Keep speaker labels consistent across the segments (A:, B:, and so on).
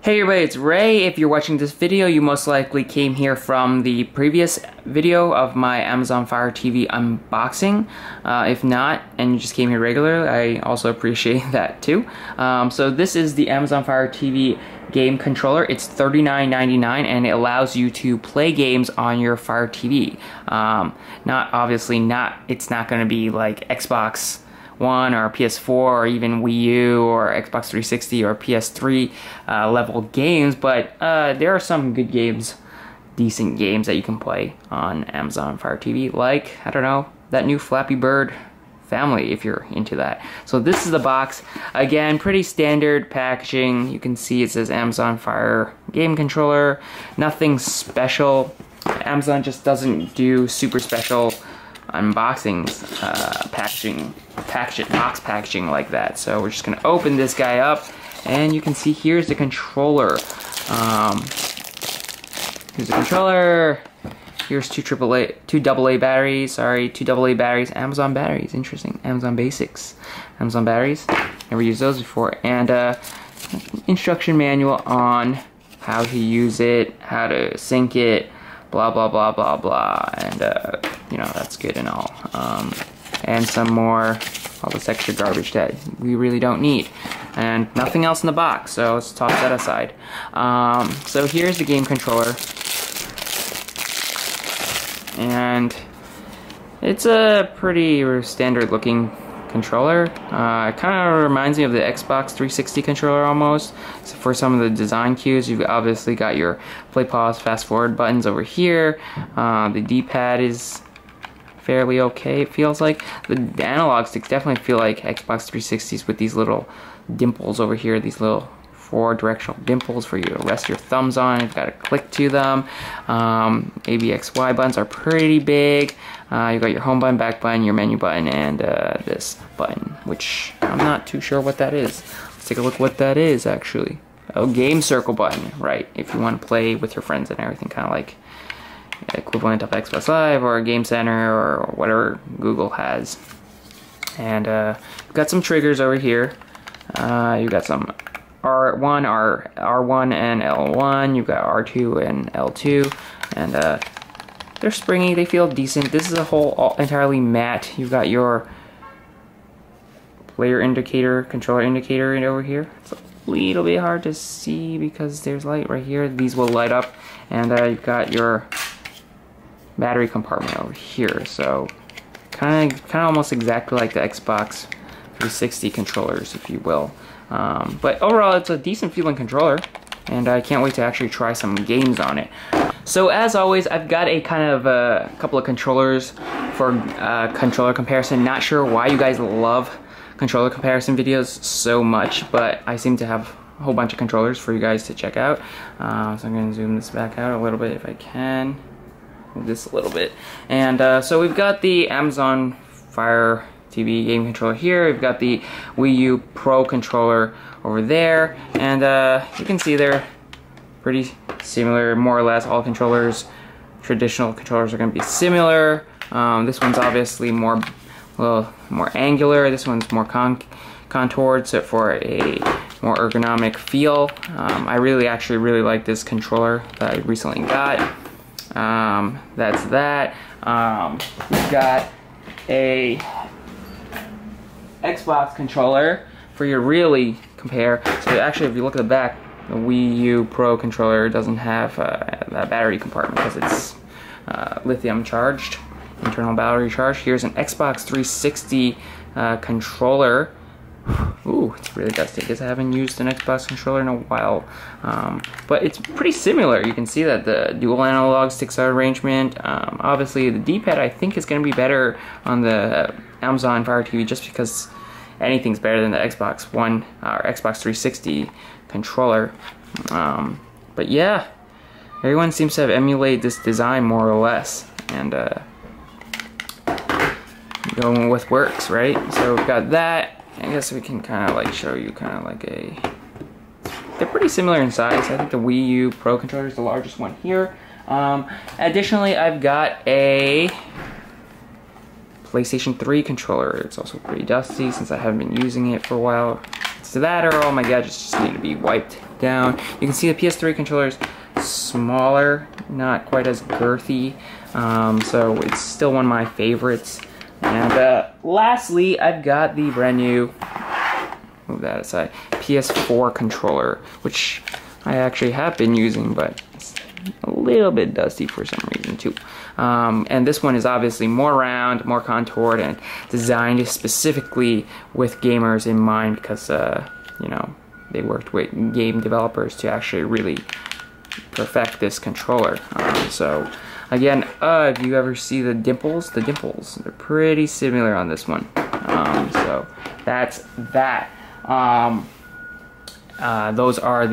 A: Hey everybody, it's Ray. If you're watching this video, you most likely came here from the previous video of my Amazon Fire TV unboxing. If not, and you just came here regularly, I also appreciate that too. So this is the Amazon Fire TV game controller. It's $39.99 and it allows you to play games on your Fire TV. It's not going to be like Xbox One or PS4 or even Wii U or Xbox 360 or PS3 level games, but there are some good games, decent games that you can play on Amazon Fire TV, like, I don't know, that new Flappy Bird family if you're into that. So this is the box. Again, pretty standard packaging. You can see it says Amazon Fire game controller. Nothing special. Amazon just doesn't do super special unboxings, box packaging like that. So we're just gonna open this guy up, and you can see here's the controller. Here's the controller. Here's two AA batteries. Two AA batteries. Amazon batteries. Interesting. Amazon Basics. Amazon batteries. Never used those before. And instruction manual on how to use it, how to sync it, blah blah blah blah blah, and you know, that's good and all. And some more, all this extra garbage that we really don't need, and nothing else in the box, so let's toss that aside. So here's the game controller, and it's a pretty standard looking controller. It kind of reminds me of the Xbox 360 controller almost. So for some of the design cues, you've obviously got your play, pause, fast forward buttons over here. The D-pad is fairly okay, it feels like. The analog sticks definitely feel like Xbox 360s with these little dimples over here, these little four-directional dimples for you to rest your thumbs on. You've got to click to them. ABXY buttons are pretty big. You've got your home button, back button, your menu button, and this button, which I'm not too sure what that is. Let's take a look what that is, actually. Oh, game circle button, right, if you want to play with your friends and everything, kind of like equivalent of Xbox Live or Game Center or whatever Google has. And you've got some triggers over here. You've got some R1 and L1. You've got R2 and L2, and they're springy. They feel decent. This is a whole entirely matte. You've got your player indicator, controller indicator over here. It's a little bit hard to see because there's light right here. These will light up, and you've got your battery compartment over here. So kind of almost exactly like the Xbox 360 controllers, if you will. But overall, it's a decent feeling controller, and I can't wait to actually try some games on it. So as always, I've got a kind of a couple of controllers for controller comparison. Not sure why you guys love controller comparison videos so much, but I seem to have a whole bunch of controllers for you guys to check out. So I'm going to zoom this back out a little bit if I can. Move this a little bit. And so we've got the Amazon Fire TV game controller here. We've got the Wii U Pro controller over there, and you can see they're pretty similar, more or less. All controllers, traditional controllers, are going to be similar. This one's obviously more angular. This one's more contoured, so for a more ergonomic feel. I actually really like this controller that I recently got. That's that. We've got a Xbox controller for you to really compare. So actually, if you look at the back, the Wii U Pro controller doesn't have that battery compartment because it's lithium charged, internal battery charge. Here's an Xbox 360 controller. Ooh, it's really dusty because I haven't used an Xbox controller in a while. But it's pretty similar. You can see that the dual analog sticks arrangement. Obviously, the D-pad I think is going to be better on the Amazon Fire TV just because anything's better than the Xbox One or Xbox 360 controller. But yeah, everyone seems to have emulated this design more or less, and going with works, right? So we've got that. I guess we can kind of like show you kind of like they're pretty similar in size. I think the Wii U Pro controller is the largest one here. Additionally, I've got a PlayStation 3 controller. It's also pretty dusty since I haven't been using it for a while. It's So that or all my gadgets just need to be wiped down. You can see the PS3 controller's smaller, not quite as girthy, so it's still one of my favorites. And lastly, I've got the brand new, move that aside, PS4 controller, which I actually have been using, but it's a little bit dusty for some reason too. And this one is obviously more round, more contoured, and designed specifically with gamers in mind because, you know, they worked with game developers to actually really perfect this controller. So again, if you ever see the dimples, they're pretty similar on this one. So that's that. Those are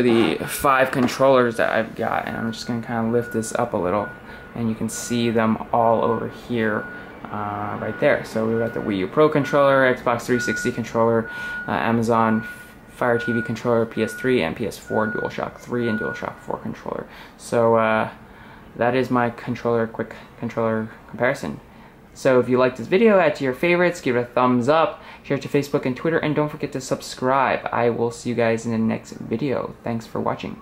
A: the 5 controllers that I've got, and I'm just gonna kind of lift this up a little, and you can see them all over here, right there. So we've got the Wii U Pro controller, Xbox 360 controller, Amazon Fire TV controller, PS3 and PS4, DualShock 3 and DualShock 4 controller. So that is my quick controller comparison. So if you like this video, add to your favorites, give it a thumbs up, share it to Facebook and Twitter, and don't forget to subscribe. I will see you guys in the next video. Thanks for watching.